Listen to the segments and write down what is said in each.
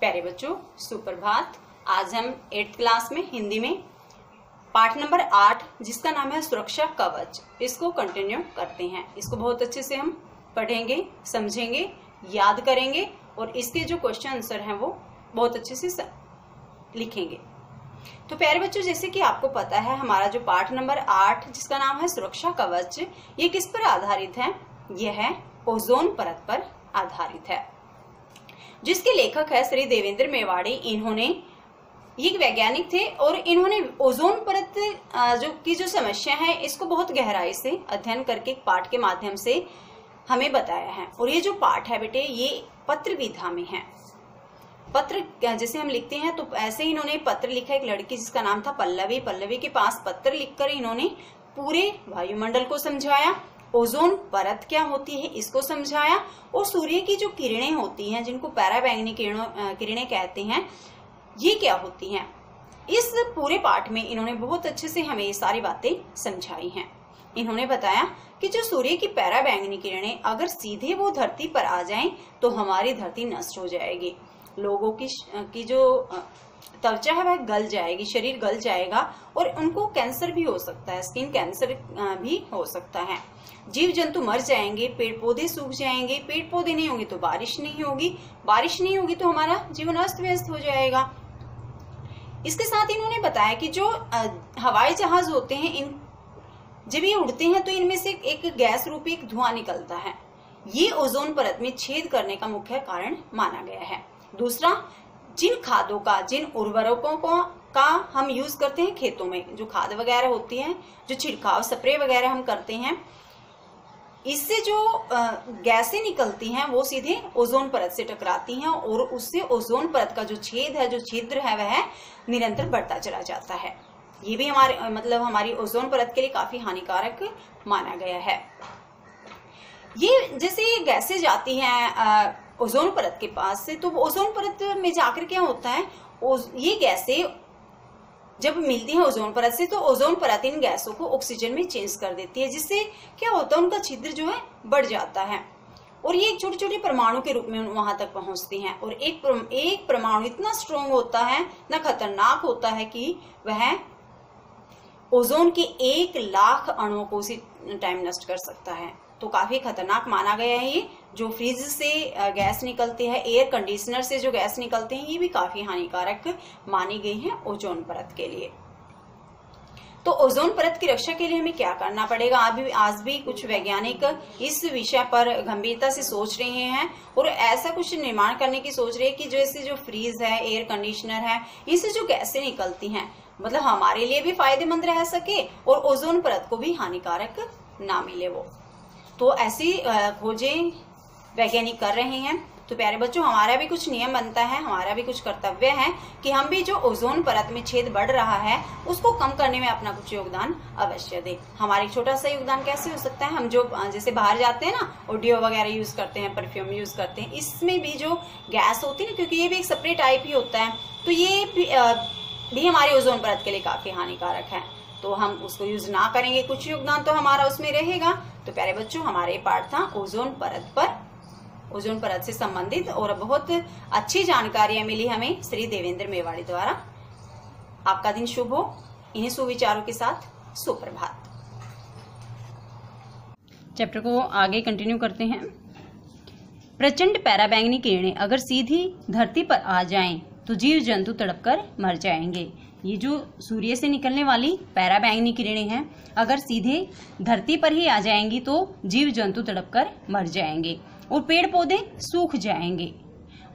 प्यारे बच्चों, सुप्रभात। आज हम 8th क्लास में हिंदी में पाठ नंबर 8 जिसका नाम है सुरक्षा कवच, इसको कंटिन्यू करते हैं। इसको बहुत अच्छे से हम पढ़ेंगे, समझेंगे, याद करेंगे और इसके जो क्वेश्चन आंसर हैं वो बहुत अच्छे से लिखेंगे। तो प्यारे बच्चों, जैसे कि आपको पता है हमारा जो पाठ नंबर 8 जिसका नाम है सुरक्षा कवच, ये किस पर आधारित है? यह ओजोन परत पर आधारित है, जिसके लेखक है श्री देवेंद्र मेवाड़ी। इन्होंने ये वैज्ञानिक थे और इन्होंने ओजोन परत जो समस्या है इसको बहुत गहराई से अध्ययन करके एक पाठ के माध्यम से हमें बताया है। और ये जो पाठ है बेटे, ये पत्र विधा में है। पत्र जैसे हम लिखते हैं तो ऐसे ही इन्होंने पत्र लिखा। एक लड़की जिसका नाम था पल्लवी, पल्लवी के पास पत्र लिखकर इन्होंने पूरे वायुमंडल को समझाया, ओजोन परत क्या होती है इसको समझाया, और सूर्य की जो किरणें होती हैं जिनको पराबैंगनी किरणें कहते हैं, ये क्या होती हैं। इस पूरे पाठ में इन्होंने बहुत अच्छे से हमें ये सारी बातें समझाई हैं। इन्होंने बताया कि जो सूर्य की पराबैंगनी किरणें अगर सीधे वो धरती पर आ जाएं तो हमारी धरती नष्ट हो जाएगी, लोगों की जो त्वचा है वह गल जाएगी, शरीर गल जाएगा और उनको कैंसर भी हो सकता है, स्किन कैंसर भी हो सकता है। जीव जंतु मर जाएंगे, पेड़ पौधे सूख जाएंगे, पेड़ पौधे नहीं होंगे तो बारिश नहीं होगी, बारिश नहीं होगी तो हमारा जीवन अस्त व्यस्त हो जाएगा। इसके साथ इन्होंने बताया कि जो हवाई जहाज होते हैं, इन जब ये उड़ते हैं तो इनमें से एक गैस रूपी एक धुआं निकलता है। ये ओजोन परत में छेद करने का मुख्य कारण माना गया है। दूसरा, जिन खादों का, जिन उर्वरकों का हम यूज करते हैं खेतों में, जो खाद वगैरह होती है, जो छिड़काव स्प्रे वगैरह हम करते हैं, इससे जो गैसें निकलती हैं वो सीधे ओजोन परत से टकराती हैं और उससे ओजोन परत का जो छेद है, जो छिद्र है, वह निरंतर बढ़ता चला जाता है। ये भी हमारी ओजोन परत के लिए काफी हानिकारक माना गया है। ये जैसे ये गैसें जाती हैं ओजोन परत के पास से, तो ओजोन परत में जाकर क्या होता है, ये गैसें जब मिलती हैं ओजोन परत से तो ओजोन परत इन गैसों को ऑक्सीजन में चेंज कर देती है, जिससे क्या होता है, उनका छिद्र जो है बढ़ जाता है और ये छोटे छोटे परमाणु के रूप में वहां तक पहुंचती हैं। और एक परमाणु इतना स्ट्रॉन्ग होता है, इतना खतरनाक होता है कि वह ओजोन के 1 लाख अणुओं को उसी टाइम नष्ट कर सकता है। तो काफी खतरनाक माना गया है। ये जो फ्रिज से गैस निकलती है, एयर कंडीशनर से जो गैस निकलते हैं, ये भी काफी हानिकारक मानी गई है ओजोन परत के लिए। तो ओजोन परत की रक्षा के लिए हमें क्या करना पड़ेगा? आज भी कुछ वैज्ञानिक इस विषय पर गंभीरता से सोच रहे हैं और ऐसा कुछ निर्माण करने की सोच रहे हैं कि जैसे जो फ्रिज है, एयर कंडीशनर है, इनसे जो गैसें निकलती हैं मतलब हमारे लिए भी फायदेमंद रह सके और ओजोन परत को भी हानिकारक ना मिले वो। तो ऐसी खोजें वैज्ञानिक कर रहे हैं। तो प्यारे बच्चों, हमारा भी कुछ नियम बनता है, हमारा भी कुछ कर्तव्य है कि हम भी जो ओजोन परत में छेद बढ़ रहा है उसको कम करने में अपना कुछ योगदान अवश्य दें। हमारा एक छोटा सा योगदान कैसे हो सकता है? हम जो जैसे बाहर जाते हैं ना, ऑडियो वगैरह यूज करते हैं, परफ्यूम यूज करते हैं, इसमें भी जो गैस होती है ना, क्योंकि ये भी एक स्प्रे टाइप ही होता है, तो ये भी हमारे ओजोन परत के लिए काफी हानिकारक है। तो हम उसको यूज ना करेंगे, कुछ योगदान तो हमारा उसमें रहेगा। तो प्यारे बच्चों, हमारे पाठ था ओजोन परत पर, ओजोन परत से संबंधित और बहुत अच्छी जानकारियां मिली हमें श्री देवेंद्र मेवाड़ी द्वारा। आपका दिन शुभ हो। इन्हीं सुविचारों के साथ सुप्रभात। चैप्टर को आगे कंटिन्यू करते हैं। प्रचंड पराबैंगनी किरणें अगर सीधी धरती पर आ जाएं तो जीव जंतु तड़पकर मर जाएंगे। ये जो सूर्य से निकलने वाली पराबैंगनी किरणें हैं, अगर सीधे धरती पर ही आ जाएंगी तो जीव जंतु तड़पकर मर जाएंगे और पेड़ पौधे सूख जाएंगे।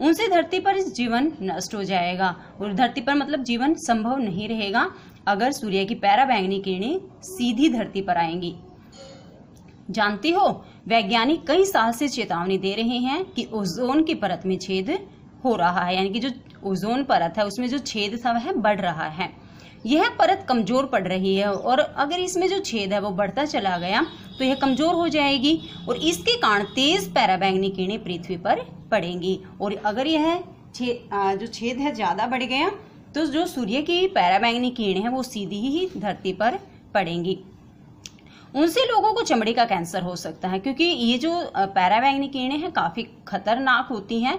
उनसे धरती पर जीवन नष्ट हो जाएगा और धरती पर मतलब जीवन संभव नहीं रहेगा अगर सूर्य की पराबैंगनी किरणें सीधी धरती पर आएंगी। जानते हो, वैज्ञानिक कई साल से चेतावनी दे रहे हैं कि ओजोन की परत में छेद हो रहा है, यानी कि जो ओजोन परत है उसमें जो छेद था वह बढ़ रहा है। यह परत कमजोर पड़ रही है और अगर इसमें जो छेद है वो बढ़ता चला गया तो यह कमजोर हो जाएगी और इसके कारण तेज पराबैंगनी किरणें पृथ्वी पर पड़ेंगी। और अगर यह जो छेद है ज्यादा बढ़ गया तो जो सूर्य की पराबैंगनी किरणें हैं वो सीधी ही धरती पर पड़ेंगी उनसे लोगों को चमड़ी का कैंसर हो सकता है, क्योंकि ये जो पैराबैंगनी किरणें हैं काफी खतरनाक होती हैं।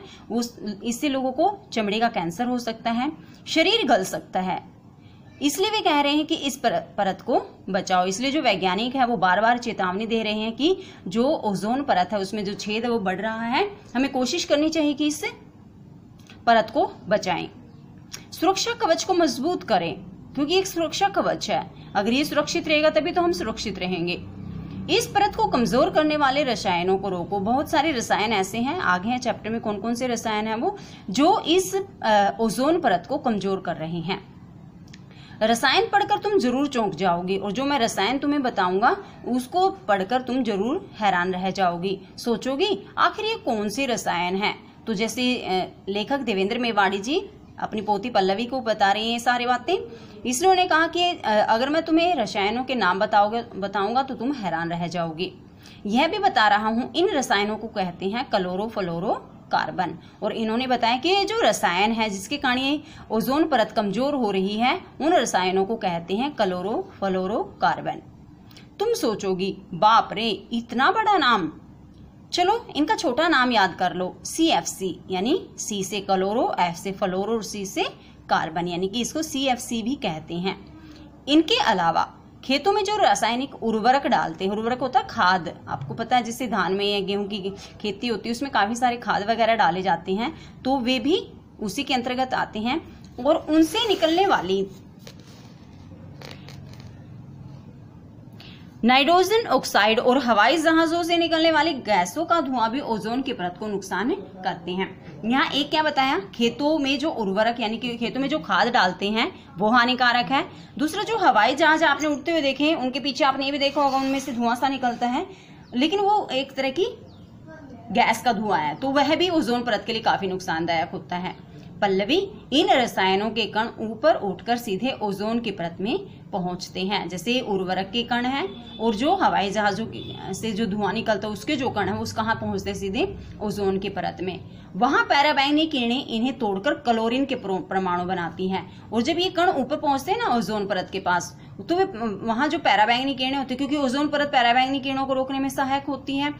इससे लोगों को चमड़ी का कैंसर हो सकता है, शरीर गल सकता है। इसलिए वे कह रहे हैं कि इस परत को बचाओ। इसलिए जो वैज्ञानिक है वो बार बार चेतावनी दे रहे हैं कि जो ओजोन परत है उसमें जो छेद है वो बढ़ रहा है, हमें कोशिश करनी चाहिए कि इस परत को बचाएं। सुरक्षा कवच को मजबूत करें, क्योंकि एक सुरक्षा कवच है, अगर ये सुरक्षित रहेगा तभी तो हम सुरक्षित रहेंगे। इस परत को कमजोर करने वाले रसायनों को रोको। बहुत सारे रसायन ऐसे हैं, आगे हैं चैप्टर में कौन कौन से रसायन हैं वो जो इस ओजोन परत को कमजोर कर रहे हैं। रसायन पढ़कर तुम जरूर चौंक जाओगी, और जो मैं रसायन तुम्हें बताऊंगा उसको पढ़कर तुम जरूर हैरान रह जाओगी, सोचोगी आखिर ये कौन से रसायन हैं। तो जैसे लेखक देवेंद्र मेवाड़ी जी अपनी पोती पल्लवी को बता रही हैं सारी बातें, इसलिए उन्होंने कहा कि अगर मैं तुम्हें रसायनों के नाम बताऊंगा तो तुम हैरान रह जाओगी। यह भी बता रहा हूं इन रसायनों को कहते हैं क्लोरोफ्लोरोकार्बन, और इन्होंने बताया कि जो रसायन है जिसके कारण ये ओजोन परत कमजोर हो रही है उन रसायनों को कहते हैं क्लोरोफ्लोरोकार्बन। तुम सोचोगी बाप रे इतना बड़ा नाम, चलो इनका छोटा नाम याद कर लो, CFC, यानी C से क्लोरो, F से फ्लोरो और C से कार्बन, यानी कि इसको CFC भी कहते हैं। इनके अलावा खेतों में जो रासायनिक उर्वरक डालते हैं, उर्वरक होता है खाद, आपको पता है जिससे धान में या गेहूं की खेती होती है उसमें काफी सारे खाद वगैरह डाले जाते हैं, तो वे भी उसी के अंतर्गत आते हैं। और उनसे निकलने वाली नाइट्रोजन ऑक्साइड और हवाई जहाजों से निकलने वाली गैसों का धुआं भी ओजोन की परत को नुकसान करते हैं। यहाँ एक क्या बताया, खेतों में जो उर्वरक यानी कि खेतों में जो खाद डालते हैं वो हानिकारक है। दूसरा जो हवाई जहाज आपने उड़ते हुए देखे, उनके पीछे आपने ये भी देखा होगा उनमें से धुआं सा निकलता है, लेकिन वो एक तरह की गैस का धुआं है, तो वह भी ओजोन परत के लिए काफी नुकसानदायक होता है। पल्लवी, इन रसायनों के कण ऊपर उठकर सीधे ओजोन की परत में पहुंचते हैं, जैसे उर्वरक के कण हैं और जो हवाई जहाजों से जो धुआं निकलता है उसके जो कण है उस कहाँ पहुंचते हैं, सीधे ओजोन की परत में। वहां पैराबैंगनी किरणें इन्हें तोड़कर क्लोरीन के परमाणु बनाती हैं, और जब ये कण ऊपर पहुंचते हैं ना ओजोन परत के पास, तो वे वहां जो पैराबैंगनी किरणें होती है, क्योंकि ओजोन परत पैराबैंगनी किरणों को रोकने में सहायक होती है,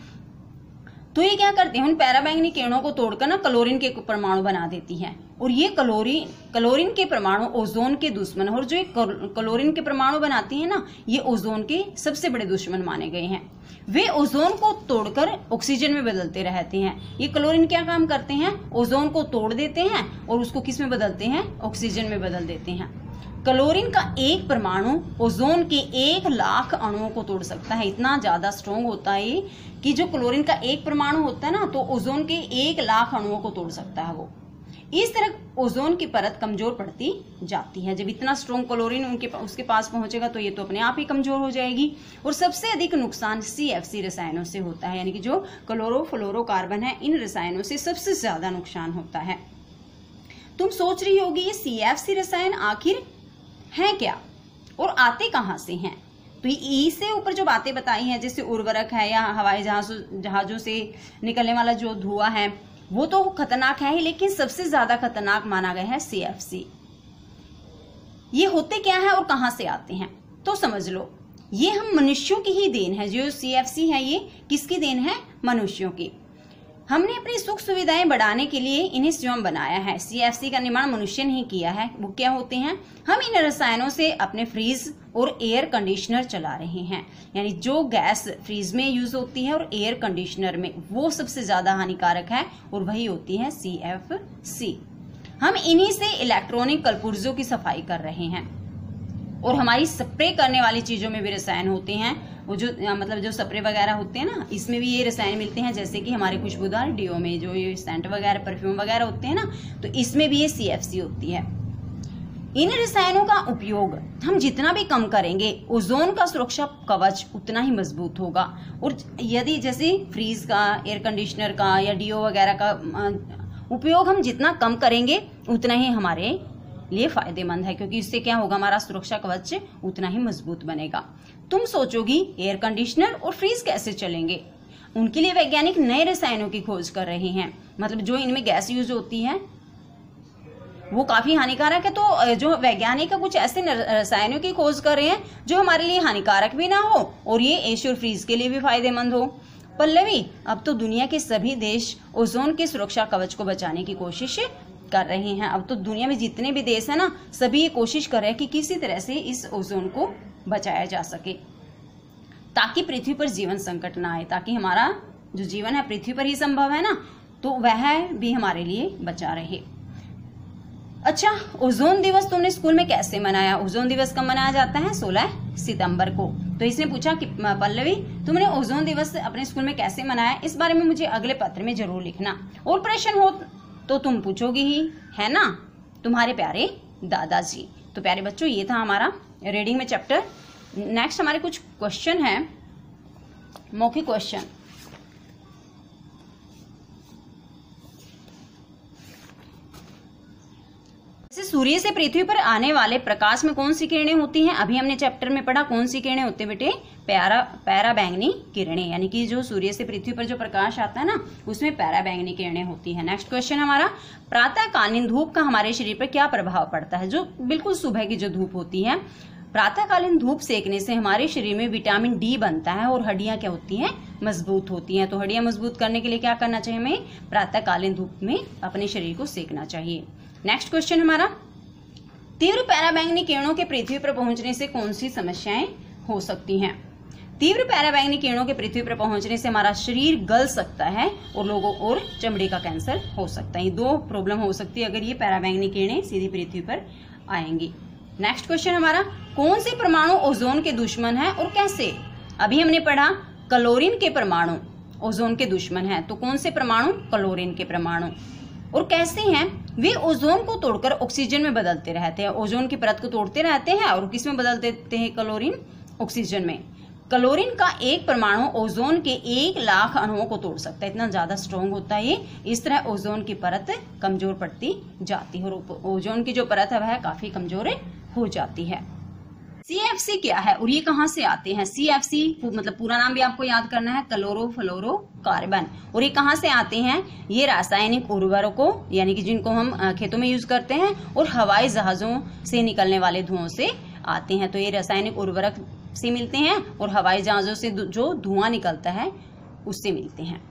तो ये क्या करते हैं, उन पैराबैंगनी किरणों को तोड़कर ना क्लोरीन के परमाणु बना देती हैं, और ये क्लोरीन के परमाणु ओजोन के दुश्मन, और जो क्लोरीन के परमाणु बनाती हैं ना, ये ओजोन के सबसे बड़े दुश्मन माने गए हैं। वे ओजोन को तोड़कर ऑक्सीजन में बदलते रहते हैं। ये क्लोरीन क्या काम करते हैं, ओजोन को तोड़ देते हैं और उसको किस में बदलते हैं, ऑक्सीजन में बदल देते हैं। क्लोरीन का एक परमाणु ओजोन के 1,00,000 अणुओं को तोड़ सकता है, इतना ज्यादा स्ट्रॉन्ग होता है कि जो क्लोरीन का एक परमाणु होता है ना, तो ओजोन के 1,00,000 अणुओं को तोड़ सकता है वो। इस तरह ओजोन की परत कमजोर पड़ती जाती है। जब इतना स्ट्रॉन्ग क्लोरीन उसके पास पहुंचेगा तो ये तो अपने आप ही कमजोर हो जाएगी। और सबसे अधिक नुकसान CFC रसायनों से होता है, यानी कि जो क्लोरोफ्लोरोकार्बन है, इन रसायनों से सबसे ज्यादा नुकसान होता है। तुम सोच रही होगी ये CFC रसायन आखिर हैं क्या और आते कहां से हैं। तो ई से ऊपर जो बातें बताई हैं, जैसे उर्वरक है या हवाई जहाजों से निकलने वाला जो धुआं है, वो तो खतरनाक है ही, लेकिन सबसे ज्यादा खतरनाक माना गया है CFC। ये होते क्या है और कहां से आते हैं, तो समझ लो ये हम मनुष्यों की ही देन है। जो CFC है ये किसकी देन है, मनुष्यों की। हमने अपनी सुख सुविधाएं बढ़ाने के लिए इन्हें स्वयं बनाया है। CFC का निर्माण मनुष्य ने ही किया है। वो क्या होते हैं, हम इन रसायनों से अपने फ्रीज और एयर कंडीशनर चला रहे हैं, यानी जो गैस फ्रीज में यूज होती है और एयर कंडीशनर में, वो सबसे ज्यादा हानिकारक है और वही होती है CFC। हम इन्हीं से इलेक्ट्रॉनिक कलपुर्जों की सफाई कर रहे हैं, और हमारी स्प्रे करने वाली चीजों में भी रसायन होते हैं। वो जो मतलब जो स्प्रे वगैरह होते हैं ना, इसमें भी ये रसायन मिलते हैं, जैसे कि हमारे खुशबूदार डिओ में जो ये सेंट वगैरह परफ्यूम वगैरह होते हैं ना, तो इसमें भी ये CFC होती है। इन रसायनों का उपयोग हम जितना भी कम करेंगे, ओजोन का सुरक्षा कवच उतना ही मजबूत होगा। और यदि जैसे फ्रीज का, एयर कंडीशनर का या डिओ वगैरह का उपयोग हम जितना कम करेंगे उतना ही हमारे लिए फायदेमंद है, क्योंकि इससे क्या होगा, हमारा सुरक्षा कवच उतना ही मजबूत बनेगा। तुम सोचोगी एयर कंडीशनर और फ्रीज कैसे चलेंगे। उनके लिए वैज्ञानिक नए रसायनों की खोज कर रहे हैं, मतलब जो इनमें गैस यूज होती है वो काफी हानिकारक है। तो जो वैज्ञानिक कुछ ऐसे रसायनों की खोज कर रहे हैं जो हमारे लिए हानिकारक भी ना हो और ये एश और फ्रीज के लिए भी फायदेमंद हो। पल्लवी, अब तो दुनिया के सभी देश ओजोन के सुरक्षा कवच को बचाने की कोशिश कर रहे हैं। अब तो दुनिया में जितने भी देश है ना, सभी ये कोशिश कर रहे हैं कि किसी तरह से इस ओजोन को बचाया जा सके ताकि पृथ्वी पर जीवन संकट ना आए, ताकि हमारा जो जीवन है पृथ्वी पर ही संभव है ना, तो वह भी हमारे लिए बचा रहे। अच्छा, ओजोन दिवस तुमने स्कूल में कैसे मनाया? ओजोन दिवस कब मनाया जाता है? 16 सितंबर को। तो इसने पूछा कि पल्लवी, तुमने ओजोन दिवस अपने स्कूल में कैसे मनाया, इस बारे में मुझे अगले पत्र में जरूर लिखना। और प्रश्न हो तो तुम पूछोगी ही, है ना, तुम्हारे प्यारे दादाजी। तो प्यारे बच्चों, ये था हमारा रीडिंग में चैप्टर। नेक्स्ट हमारे कुछ क्वेश्चन है, मौखिक क्वेश्चन। जैसे सूर्य से पृथ्वी पर आने वाले प्रकाश में कौन सी किरणें होती हैं? अभी हमने चैप्टर में पढ़ा कौन सी किरणें होती है बेटे? पैराबैंगनी किरणें, यानी कि जो सूर्य से पृथ्वी पर जो प्रकाश आता है ना, उसमें पैराबैंगनी किरणें होती है। नेक्स्ट क्वेश्चन हमारा, प्रातःकालीन धूप का हमारे शरीर पर क्या प्रभाव पड़ता है? जो बिल्कुल सुबह की जो धूप होती है, प्रातःकालीन धूप सेकने से हमारे शरीर में विटामिन डी बनता है और हड्डियां क्या होती हैं? मजबूत होती हैं। तो हड्डियां मजबूत करने के लिए क्या करना चाहिए? हमें प्रातःकालीन धूप में अपने शरीर को सेकना चाहिए। नेक्स्ट क्वेश्चन हमारा, तीव्र पैराबैंगनी किरणों के पृथ्वी पर पहुंचने से कौन सी समस्याएं हो सकती हैं? तीव्र पैराबैंगनी किरणों के पृथ्वी पर पहुंचने से हमारा शरीर गल सकता है और लोगों और चमड़ी का कैंसर हो सकता है। ये 2 प्रॉब्लम हो सकती है अगर ये पैराबैंगनी किरणें सीधी पृथ्वी पर आएंगी। नेक्स्ट क्वेश्चन हमारा, कौन से परमाणु ओजोन के दुश्मन है और कैसे? अभी हमने पढ़ा क्लोरीन के परमाणु ओजोन के दुश्मन है। तो कौन से परमाणु? क्लोरीन के परमाणु। और कैसे हैं? वे ओजोन को तोड़कर ऑक्सीजन में बदलते रहते हैं। ओजोन की परत को तोड़ते रहते हैं और किस में बदल देते हैं? क्लोरीन ऑक्सीजन में। क्लोरीन का एक परमाणु ओजोन के 1 लाख अणुओं को तोड़ सकता है, इतना ज्यादा स्ट्रॉन्ग होता है ये। इस तरह ओजोन की परत कमजोर पड़ती जाती है और ओजोन की जो परत है वह काफी कमजोर हो जाती है। CFC क्या है और ये कहाँ से आते हैं? CFC मतलब पूरा नाम भी आपको याद करना है, क्लोरोफ्लोरोकार्बन। और ये कहाँ से आते हैं? ये रासायनिक उर्वरकों यानी कि जिनको हम खेतों में यूज करते हैं और हवाई जहाजों से निकलने वाले धुओं से आते हैं। तो ये रासायनिक उर्वरक से मिलते हैं और हवाई जहाजों से जो धुआं निकलता है उससे मिलते हैं।